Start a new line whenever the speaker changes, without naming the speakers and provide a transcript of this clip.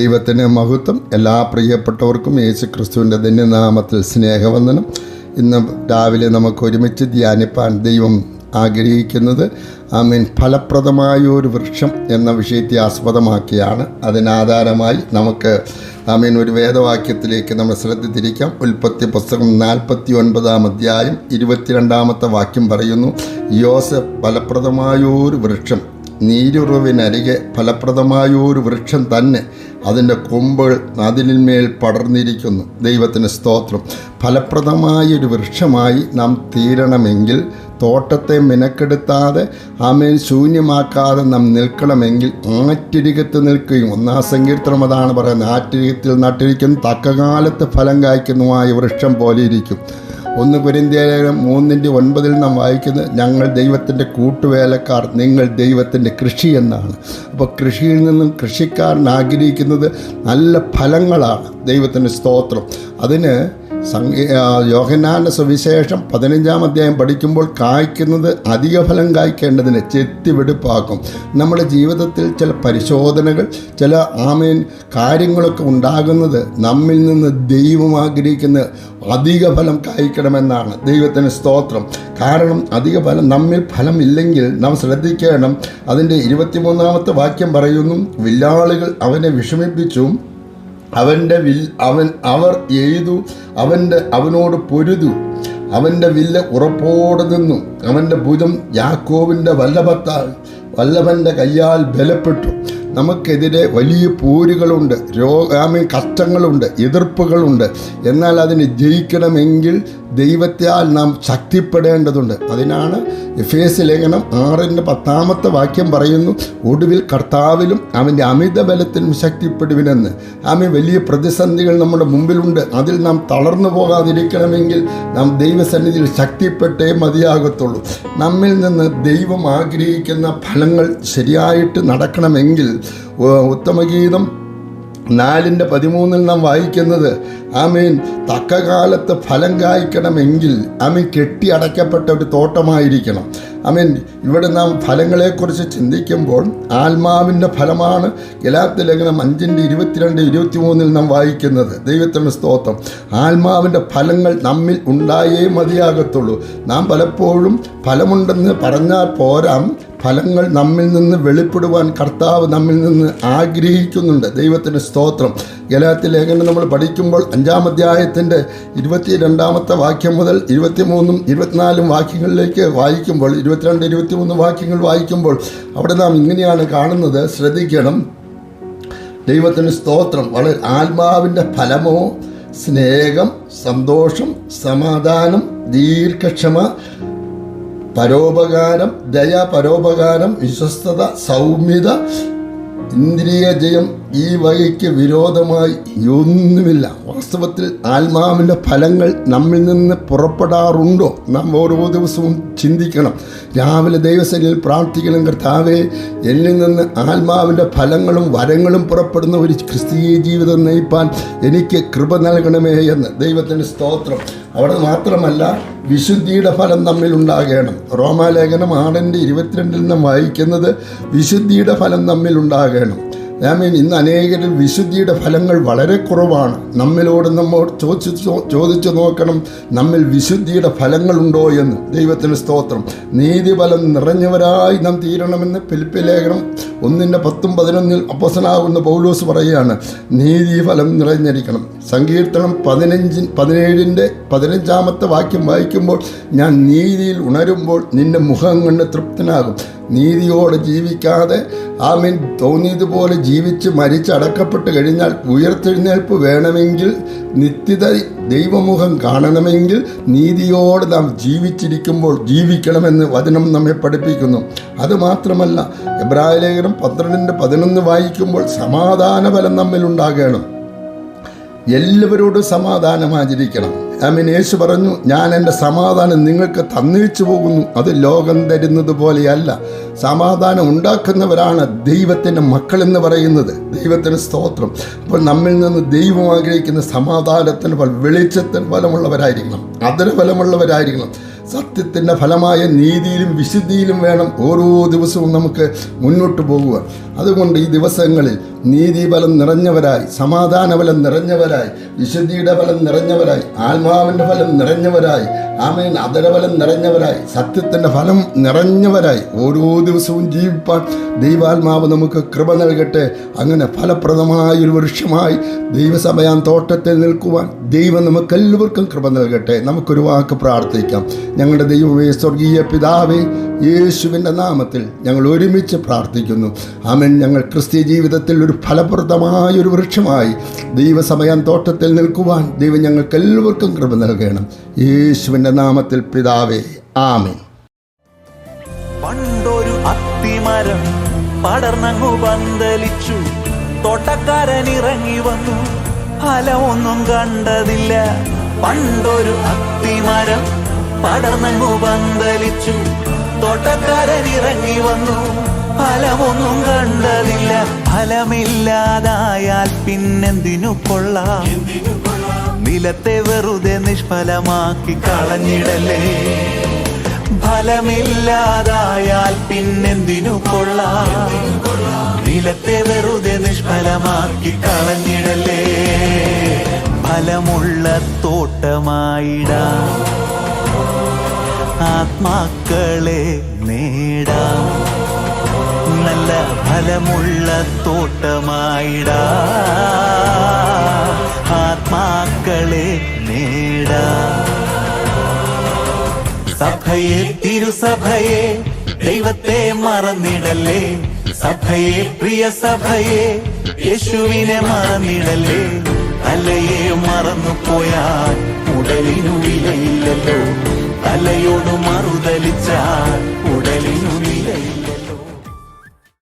ദൈവത്തിന് മഹത്വം. എല്ലാ പ്രിയപ്പെട്ടവർക്കും യേശു ക്രിസ്തുവിൻ്റെ ധന്യനാമത്തിൽ സ്നേഹവന്ദനം. ഇന്ന് രാവിലെ നമുക്ക് ഒരുമിച്ച് ധ്യാനിപ്പാൻ ദൈവം ആഗ്രഹിക്കുന്നത് ഫലപ്രദമായ ഒരു വൃക്ഷം എന്ന വിഷയത്തെ ആസ്പദമാക്കിയാണ്. അതിനാധാരമായി നമുക്ക് ഒരു വേദവാക്യത്തിലേക്ക് നമ്മൾ ശ്രദ്ധ തിരിക്കാം. ഉൽപ്പത്തി പുസ്തകം 49 അധ്യായം 22 വാക്യം പറയുന്നു, യോസേഫ് ഫലപ്രദമായൊരു വൃക്ഷം, നീരുറവിനരികെ ഫലപ്രദമായൊരു വൃക്ഷം തന്നെ, അതിൻ്റെ കൊമ്പുകൾ അതിന്മേൽ പടർന്നിരിക്കുന്നു. ദൈവത്തിന് സ്തോത്രം. ഫലപ്രദമായൊരു വൃക്ഷമായി നാം തീരണമെങ്കിൽ, തോട്ടത്തെ മിനക്കെടുത്താതെ ശൂന്യമാക്കാതെ നാം നിൽക്കണമെങ്കിൽ ആറ്റിരികത്ത് നിൽക്കുകയും, 1 സങ്കീർത്തനം അതാണ് പറയുന്നത്, ആറ്റിരികത്തിൽ നട്ടിരിക്കുന്ന തക്കകാലത്ത് ഫലം കായ്ക്കുന്നതുമായ വൃക്ഷം പോലെ ഇരിക്കും. 1 കൊരിന്ത്യർ 3:9 നാം വായിക്കുന്നത്, ഞങ്ങൾ ദൈവത്തിൻ്റെ കൂട്ടുവേലക്കാർ, നിങ്ങൾ ദൈവത്തിൻ്റെ കൃഷി എന്നാണ്. അപ്പോൾ കൃഷിയിൽ നിന്നും കൃഷിക്കാരൻ ആഗ്രഹിക്കുന്നത് നല്ല ഫലങ്ങളാണ്. ദൈവത്തിൻ്റെ സ്തോത്രം. അതിന് യോഹന്നാന്റെ സുവിശേഷം 15 അധ്യായം പഠിക്കുമ്പോൾ, കായ്ക്കുന്നത് അധിക ഫലം കായ്ക്കേണ്ടതിന് ചെത്തിവെടുപ്പാക്കും. നമ്മുടെ ജീവിതത്തിൽ ചില പരിശോധനകൾ, ചില കാര്യങ്ങളൊക്കെ ഉണ്ടാകുന്നത് നമ്മിൽ നിന്ന് ദൈവം ആഗ്രഹിക്കുന്ന അധിക ഫലം കായ്ക്കണമെന്നാണ്. ദൈവത്തിന് സ്തോത്രം. കാരണം അധിക ഫലം, നമ്മിൽ ഫലമില്ലെങ്കിൽ നാം ശ്രദ്ധിക്കണം. അതിൻ്റെ 23 വാക്യം പറയുന്നു, വില്ലാളികൾ അവനെ വിഷമിപ്പിച്ചു, അവർ എയ്തു, അവനോട് പൊരുതു, അവൻ്റെ വില്ല് ഉറപ്പോടെ നിന്നു, അവൻ്റെ ഭുജം യാക്കോബിൻ്റെ വല്ലഭൻ്റെ കയ്യാൽ ബലപ്പെട്ടു. നമുക്കെതിരെ വലിയ പോരുകളുണ്ട്, കഷ്ടങ്ങളുണ്ട്, എതിർപ്പുകളുണ്ട്. എന്നാൽ അതിന് ജയിക്കണമെങ്കിൽ ദൈവത്താൽ നാം ശക്തിപ്പെടേണ്ടതുണ്ട്. അതിനാണ് എഫേസ്യ ലേഖനം 6:10 വാക്യം പറയുന്നു, ഒടുവിൽ കർത്താവിലും അവൻ്റെ അമിത ബലത്തിലും ശക്തിപ്പെടുവിനെന്ന്. വലിയ പ്രതിസന്ധികൾ നമ്മുടെ മുമ്പിലുണ്ട്. അതിൽ നാം തളർന്നു പോകാതിരിക്കണമെങ്കിൽ നാം ദൈവസന്നിധിയിൽ ശക്തിപ്പെട്ടേ മതിയാകത്തുള്ളൂ. നമ്മിൽ നിന്ന് ദൈവം ആഗ്രഹിക്കുന്ന ഫലങ്ങൾ ശരിയായിട്ട് നടക്കണമെങ്കിൽ, ഉത്തമഗീതം 4:13 നാം വായിക്കുന്നത്, തക്കകാലത്ത് ഫലം കായ്ക്കണമെങ്കിൽ കെട്ടി അടയ്ക്കപ്പെട്ട ഒരു തോട്ടമായിരിക്കണം. ഇവിടെ നാം ഫലങ്ങളെക്കുറിച്ച് ചിന്തിക്കുമ്പോൾ ആത്മാവിൻ്റെ ഫലമാണ് ഗലാത്യ ലേഖനം 5:22-23 നാം വായിക്കുന്നത്. ദൈവത്തിൻ്റെ സ്തോത്രം. ആത്മാവിൻ്റെ ഫലങ്ങൾ നമ്മിൽ ഉണ്ടായേ മതിയാകത്തുള്ളൂ. നാം പലപ്പോഴും ഫലമുണ്ടെന്ന് പറഞ്ഞാൽ പോരാ, ഫലങ്ങൾ നമ്മിൽ നിന്ന് വെളിപ്പെടുവാൻ കർത്താവ് നമ്മിൽ നിന്ന് ആഗ്രഹിക്കുന്നുണ്ട്. ദൈവത്തിൻ്റെ സ്തോത്രം. ഗലാത്യ ലേഖനം നമ്മൾ പഠിക്കുമ്പോൾ 5 അധ്യായത്തിൻ്റെ 22 വാക്യം മുതൽ 23-24 വാക്യങ്ങളിലേക്ക് വായിക്കുമ്പോൾ, 22-23 വാക്യങ്ങൾ വായിക്കുമ്പോൾ അവിടെ നാം ഇങ്ങനെയാണ് കാണുന്നത്. ശ്രദ്ധിക്കണം. ദൈവത്തിന് സ്തോത്രം. വളരെ ആത്മാവിൻ്റെ ഫലമോ സ്നേഹം, സന്തോഷം, സമാധാനം, ദീർഘക്ഷമ, പരോപകാരം, ദയ, പരോപകാരം, വിശ്വസ്തത, സൗമ്യത, ഇന്ദ്രിയ ജയം, ഈ വകയ്ക്ക് വിരോധമായി ഒന്നുമില്ല. വാസ്തവത്തിൽ ആത്മാവിൻ്റെ ഫലങ്ങൾ നമ്മിൽ നിന്ന് പുറപ്പെടാറുണ്ടോ? നാം ഓരോ ദിവസവും ചിന്തിക്കണം. രാവിലെ ദൈവസന്നിധിയിൽ പ്രാർത്ഥിക്കണം, കർത്താവേ, എന്നിൽ നിന്ന് ആത്മാവിൻ്റെ ഫലങ്ങളും വരങ്ങളും പുറപ്പെടുന്ന ഒരു ക്രിസ്തീയ ജീവിതം നയിപ്പാൻ എനിക്ക് കൃപ നൽകണമേ എന്ന്. ദൈവത്തിൻ്റെ സ്തോത്രം. അവിടെ മാത്രമല്ല, വിശുദ്ധിയുടെ ഫലം നമ്മിൽ ഉണ്ടാകണം. റോമാലേഖനം 6:22 നാം വായിക്കുന്നത്, വിശുദ്ധിയുടെ ഫലം നമ്മിൽ ഉണ്ടാകണം. ഇന്ന് അനേകരിൽ വിശുദ്ധിയുടെ ഫലങ്ങൾ വളരെ കുറവാണ്. നമ്മോട് ചോദിച്ചു നോക്കണം, നമ്മിൽ വിശുദ്ധിയുടെ ഫലങ്ങളുണ്ടോ എന്ന്. ദൈവത്തിന് സ്തോത്രം. നീതിഫലം നിറഞ്ഞവരായി നാം തീരണമെന്ന് ഫിലിപ്പി ലേഖനം 1:10-11 അപ്പോസ്തലനാകുന്ന പൗലോസ് പറയുകയാണ്. നീതിഫലം നിറഞ്ഞിരിക്കണം. സങ്കീർത്തനം 17:15 വാക്യം വായിക്കുമ്പോൾ, ഞാൻ നീതിയിൽ ഉണരുമ്പോൾ നിന്റെ മുഖം കണ്ട് തൃപ്തനാകും. നീതിയോടെ ജീവിക്കാതെ തോന്നിയതുപോലെ ജീവിച്ച് മരിച്ചടക്കപ്പെട്ട് കഴിഞ്ഞാൽ ഉയർത്തെഴുന്നേൽപ്പ് വേണമെങ്കിൽ, നിത്യത ദൈവമുഖം കാണണമെങ്കിൽ നീതിയോടെ നാം ജീവിച്ചിരിക്കുമ്പോൾ ജീവിക്കണമെന്ന് വചനം നമ്മെ പഠിപ്പിക്കുന്നു. അതുമാത്രമല്ല, എബ്രായ ലേഖനം 12:11 വായിക്കുമ്പോൾ, സമാധാന ഫലം നമ്മിൽ ഉണ്ടാകണം. എല്ലാവരോടും സമാധാനം ആചരിക്കണം. യേശു പറഞ്ഞു, ഞാൻ എൻ്റെ സമാധാനം നിങ്ങൾക്ക് തന്നേച്ചു പോകുന്നു, അത് ലോകം തരുന്നത് പോലെയല്ല. സമാധാനം ഉണ്ടാക്കുന്നവരാണ് ദൈവത്തിൻ്റെ മക്കളെന്ന് പറയുന്നത്. ദൈവത്തിന് സ്തോത്രം. അപ്പോൾ നമ്മിൽ നിന്ന് ദൈവം ആഗ്രഹിക്കുന്ന സമാധാനത്തിന് വെളിച്ചത്തിന് ഫലമുള്ളവരായിരിക്കണം, അതിന് ഫലമുള്ളവരായിരിക്കണം. സത്യത്തിൻ്റെ ഫലമായ നീതിയിലും വിശുദ്ധിയിലും വേണം ഓരോ ദിവസവും നമുക്ക് മുന്നോട്ട് പോകുക. അതുകൊണ്ട് ഈ ദിവസങ്ങളിൽ നീതിബലം നിറഞ്ഞവരായി, സമാധാന ബലം നിറഞ്ഞവരായി, വിശുദ്ധിയുടെ ബലം നിറഞ്ഞവരായി, ആത്മാവിൻ്റെ ഫലം നിറഞ്ഞവരായി, ആമേൻ, അധരബലം നിറഞ്ഞവരായി, സത്യത്തിൻ്റെ ഫലം നിറഞ്ഞവരായി ഓരോ ദിവസവും ജീവിപ്പാൻ ദൈവാത്മാവ് നമുക്ക് കൃപ നൽകട്ടെ. അങ്ങനെ ഫലപ്രദമായൊരു വൃക്ഷമായി ദൈവസഭയാൻ തോട്ടത്തിൽ നിൽക്കുവാൻ ദൈവം നമുക്കെല്ലാവർക്കും കൃപ നൽകട്ടെ. നമുക്കൊരു വാക്ക് പ്രാർത്ഥിക്കാം. ഞങ്ങളുടെ ദൈവമേ, സ്വർഗീയ പിതാവേ, യേശുവിൻ്റെ നാമത്തിൽ ഞങ്ങൾ ഒരുമിച്ച് പ്രാർത്ഥിക്കുന്നു. ആമേൻ. ഞങ്ങൾ ക്രിസ്തീയ ജീവിതത്തിൽ ഒരു ഫലപ്രദമായൊരു വൃക്ഷമായി ദൈവസഭയാൻ തോട്ടത്തിൽ നിൽക്കുവാൻ ദൈവം ഞങ്ങൾക്കെല്ലാവർക്കും കൃപ നൽകണം. യേശുവിൻ്റെ നാമത്തിൽ പിതാവേ, ആമേൻ.
പണ്ടൊരു അത്തിമരം പടർന്നങ്ങു പന്തലിച്ചു, തോട്ടക്കാരൻ ഇറങ്ങി വന്നു, ഫലമൊന്നും കണ്ടതില്ല. പണ്ടൊരു അത്തിമരം പടർന്നങ്ങു പന്തലിച്ചു, തോട്ടക്കാരൻ ഇറങ്ങി വന്നു, ഫലമൊന്നും കണ്ടതില്ല. ഫലമില്ലാതായാൽ പിന്നെന്തിനു കൊള്ളാം? നിലത്തെ വെറുതെ നിഷ്ഫലമാക്കി കളഞ്ഞിടല്ലേ. ഫലമില്ലാതായാൽ പിന്നെന്തിനു കൊള്ളാം? നിലത്തെ വെറുതെ നിഷ്ഫലമാക്കി കളഞ്ഞിടല്ലേ. ഫലമുള്ള തോട്ടമായിടാം, ആത്മാക്കളെ നേടാം. നല്ല ഫലമുള്ള തോട്ടമായിടാം, ആത്മാക്കളെ നേടാം. സഭയെ, തിരുസഭയെ, ദൈവത്തെ മറന്നിടല്ലേ. സഭയെ, പ്രിയ സഭയെ, യേശുവിനെ മറന്നിടല്ലേ. തലയെ മറന്നു പോയാൽ ഉടലിനു വിലയില്ലല്ലോ. തലയോട് മറുതലിച്ചാൽ ഉടലിനു